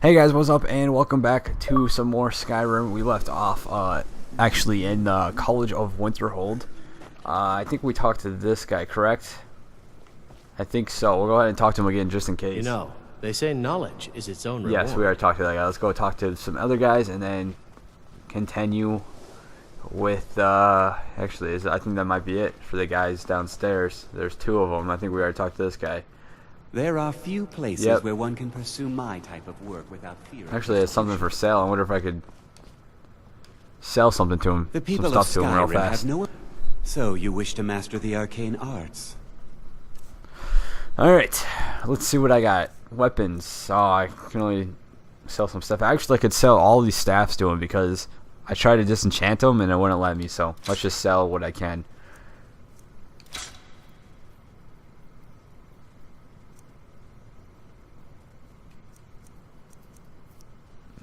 Hey guys, what's up, and welcome back to some more Skyrim. We left off, actually in College of Winterhold. I think we talked to this guy, correct? I think so. We'll go ahead and talk to him again just in case. You know, they say knowledge is its own reward. Yes, we already talked to that guy. Let's go talk to some other guys and then continue with, actually, I think that might be it for the guys downstairs. There's two of them. I think we already talked to this guy. There are few places where one can pursue my type of work without fear. Actually, there's something for sale. I wonder if I could sell something to him. The people some of stuff to him real Skyrim fast. have no. So you wish to master the arcane arts? All right, let's see what I got. Weapons. Oh, I can only sell some stuff. Actually, I could sell all these staffs to him because I tried to disenchant them and it wouldn't let me. So let's just sell what I can.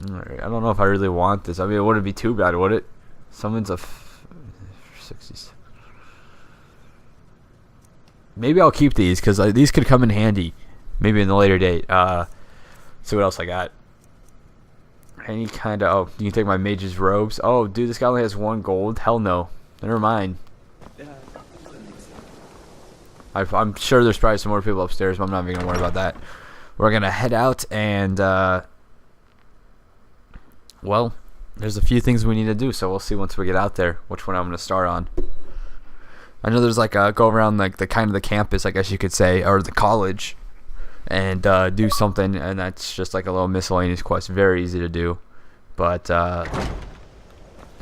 Alright, I don't know if I really want this. I mean, it wouldn't be too bad, would it? Someone's a 60s. Maybe I'll keep these because these could come in handy. Maybe in the later date. See what else I got. Any kind of. Oh, you can take my mage's robes. Oh, dude, this guy only has 1 gold. Hell no. Never mind. I'm sure there's probably some more people upstairs, but I'm not even gonna worry about that. We're gonna head out and. Well, there's a few things we need to do, so we'll see once we get out there which one I'm going to start on. I know there's like go around like the kind of the campus, I guess you could say, or the college, and do something, and that's just like a little miscellaneous quest. Very easy to do, but I'm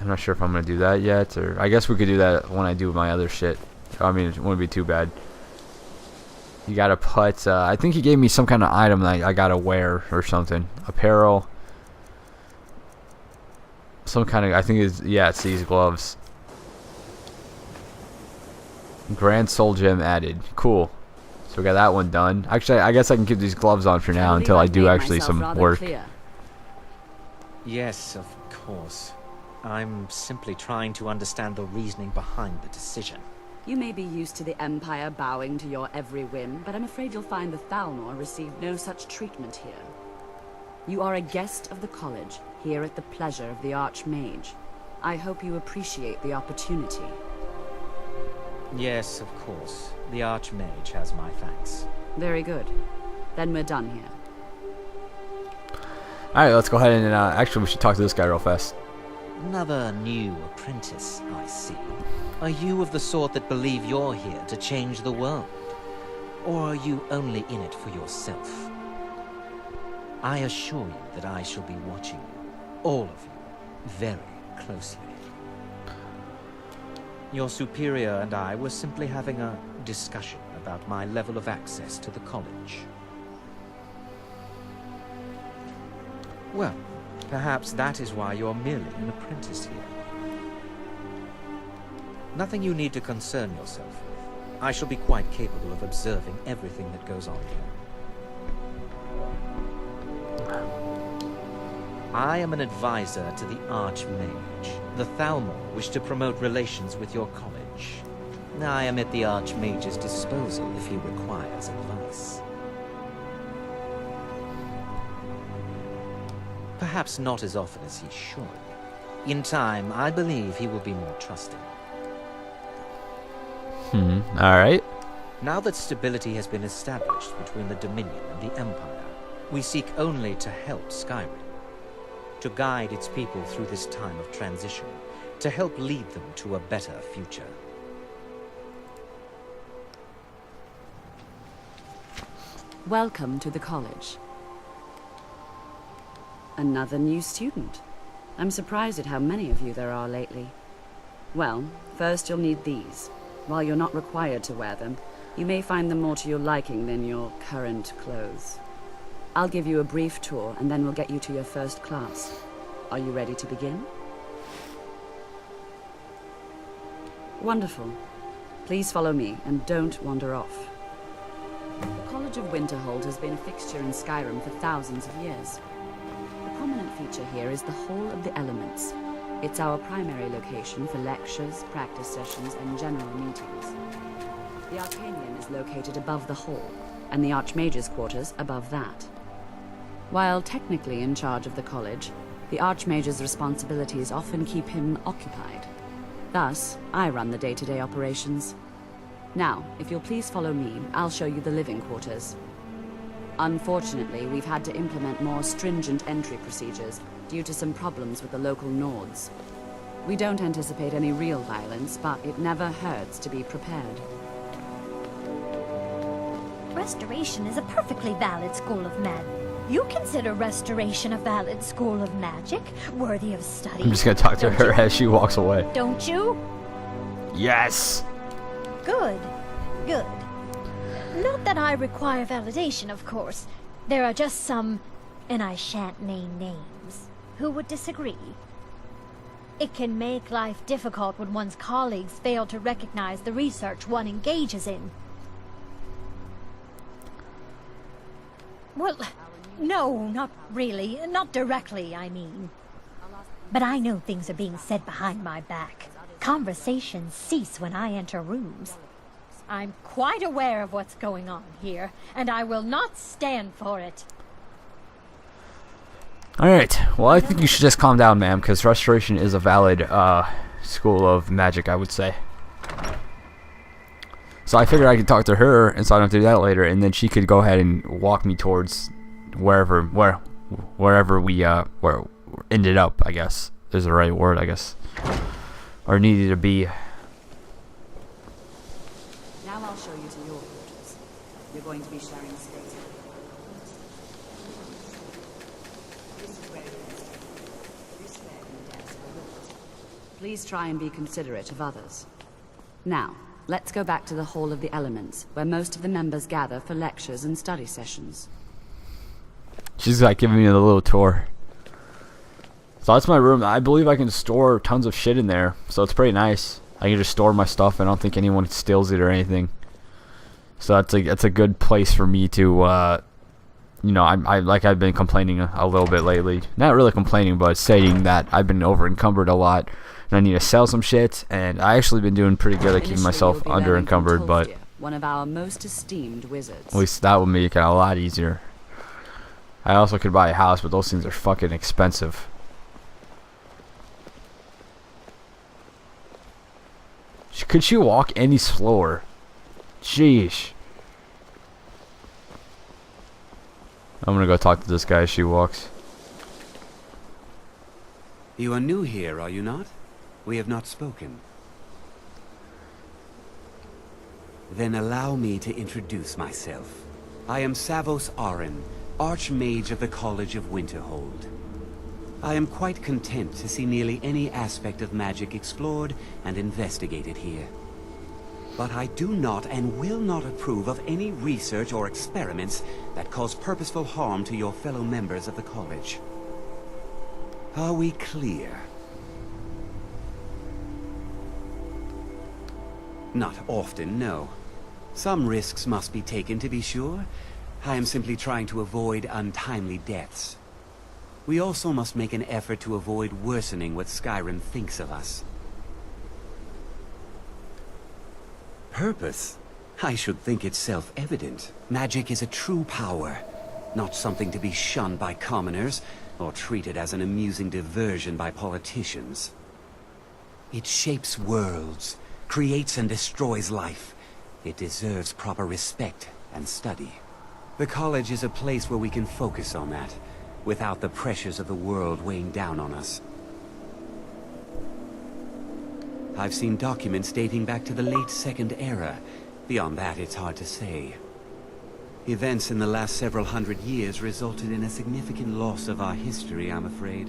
not sure if I'm going to do that yet, or I guess we could do that when I do my other shit. I mean, it wouldn't be too bad. You got to put, I think he gave me some kind of item that I got to wear or something. Apparel. Some kind of, I think it's these gloves. Grand Soul Gem added. Cool. So we got that one done. Actually, I guess I can keep these gloves on for now until I do actually some work. Yes, of course. I'm simply trying to understand the reasoning behind the decision. You may be used to the Empire bowing to your every whim, but I'm afraid you'll find the Thalmor received no such treatment here. You are a guest of the college, here at the pleasure of the Archmage. I hope you appreciate the opportunity. Yes, of course. The Archmage has my thanks. Very good. Then we're done here. Alright, let's go ahead and actually we should talk to this guy real fast. Another new apprentice, I see. Are you of the sort that believe you're here to change the world? Or are you only in it for yourself? I assure you that I shall be watching you, all of you, very closely. Your superior and I were simply having a discussion about my level of access to the college. Well, perhaps that is why you're merely an apprentice here. Nothing you need to concern yourself with. I shall be quite capable of observing everything that goes on here. I am an advisor to the Archmage. The Thalmor wish to promote relations with your college. I am at the Archmage's disposal if he requires advice. Perhaps not as often as he should. In time, I believe he will be more trusting. Alright. Now that stability has been established between the Dominion and the Empire, we seek only to help Skyrim. To guide its people through this time of transition, to help lead them to a better future. Welcome to the college. Another new student. I'm surprised at how many of you there are lately. Well, first you'll need these. While you're not required to wear them, you may find them more to your liking than your current clothes. I'll give you a brief tour, and then we'll get you to your first class. Are you ready to begin? Wonderful. Please follow me, and don't wander off. The College of Winterhold has been a fixture in Skyrim for thousands of years. The prominent feature here is the Hall of the Elements. It's our primary location for lectures, practice sessions, and general meetings. The Arcanium is located above the hall, and the Archmage's quarters above that. While technically in charge of the college, the Archmage's responsibilities often keep him occupied. Thus, I run the day-to-day operations. Now, if you'll please follow me, I'll show you the living quarters. Unfortunately, we've had to implement more stringent entry procedures due to some problems with the local Nords. We don't anticipate any real violence, but it never hurts to be prepared. Restoration is a perfectly valid school of magic. You consider Restoration a valid school of magic, worthy of study? I'm just gonna talk to her as she walks away. Don't you? Yes! Good. Good. Not that I require validation, of course. There are just some, and I shan't name names, who would disagree. It can make life difficult when one's colleagues fail to recognize the research one engages in. Well, no, not really. Not directly, I mean. But I know things are being said behind my back. Conversations cease when I enter rooms. I'm quite aware of what's going on here, and I will not stand for it. Alright, well I think you should just calm down, ma'am, because Restoration is a valid school of magic, I would say. So I figured I could talk to her, and so I don't have to do that later, and then she could go ahead and walk me towards wherever we ended up, I guess. Is the right word, I guess. Or needed to be. Now I'll show you to your quarters. You're going to be sharing space. This is where it is. This bed and desk are yours. Please try and be considerate of others. Now, let's go back to the Hall of the Elements, where most of the members gather for lectures and study sessions. She's like giving me a little tour. So that's my room. I believe I can store tons of shit in there, so it's pretty nice. I can just store my stuff. I don't think anyone steals it or anything. So that's a good place for me to, you know, I've been complaining a little bit lately. Not really complaining, but stating that I've been over encumbered a lot, and I need to sell some shit. And I actually been doing pretty good at keeping myself under encumbered, but one of our most esteemed wizards. At least that would make it a lot easier. I also could buy a house, but those things are fucking expensive. Could she walk any slower? Sheesh. I'm gonna go talk to this guy as she walks. You are new here, are you not? We have not spoken. Then allow me to introduce myself. I am Savos Arin, Archmage of the College of Winterhold. I am quite content to see nearly any aspect of magic explored and investigated here. But I do not and will not approve of any research or experiments that cause purposeful harm to your fellow members of the college. Are we clear? Not often, no. Some risks must be taken, to be sure. I am simply trying to avoid untimely deaths. We also must make an effort to avoid worsening what Skyrim thinks of us. Purpose? I should think it's self-evident. Magic is a true power, not something to be shunned by commoners, or treated as an amusing diversion by politicians. It shapes worlds, creates and destroys life. It deserves proper respect and study. The college is a place where we can focus on that, without the pressures of the world weighing down on us. I've seen documents dating back to the late Second Era. Beyond that, it's hard to say. Events in the last several hundred years resulted in a significant loss of our history, I'm afraid.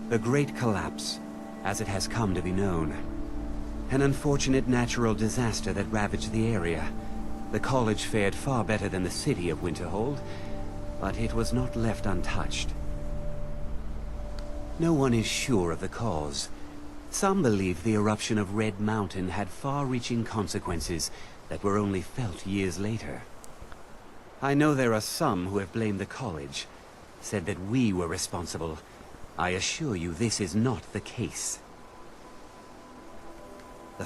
The Great Collapse, as it has come to be known. An unfortunate natural disaster that ravaged the area. The college fared far better than the city of Winterhold, but it was not left untouched. No one is sure of the cause. Some believe the eruption of Red Mountain had far-reaching consequences that were only felt years later. I know there are some who have blamed the college, said that we were responsible. I assure you this is not the case. The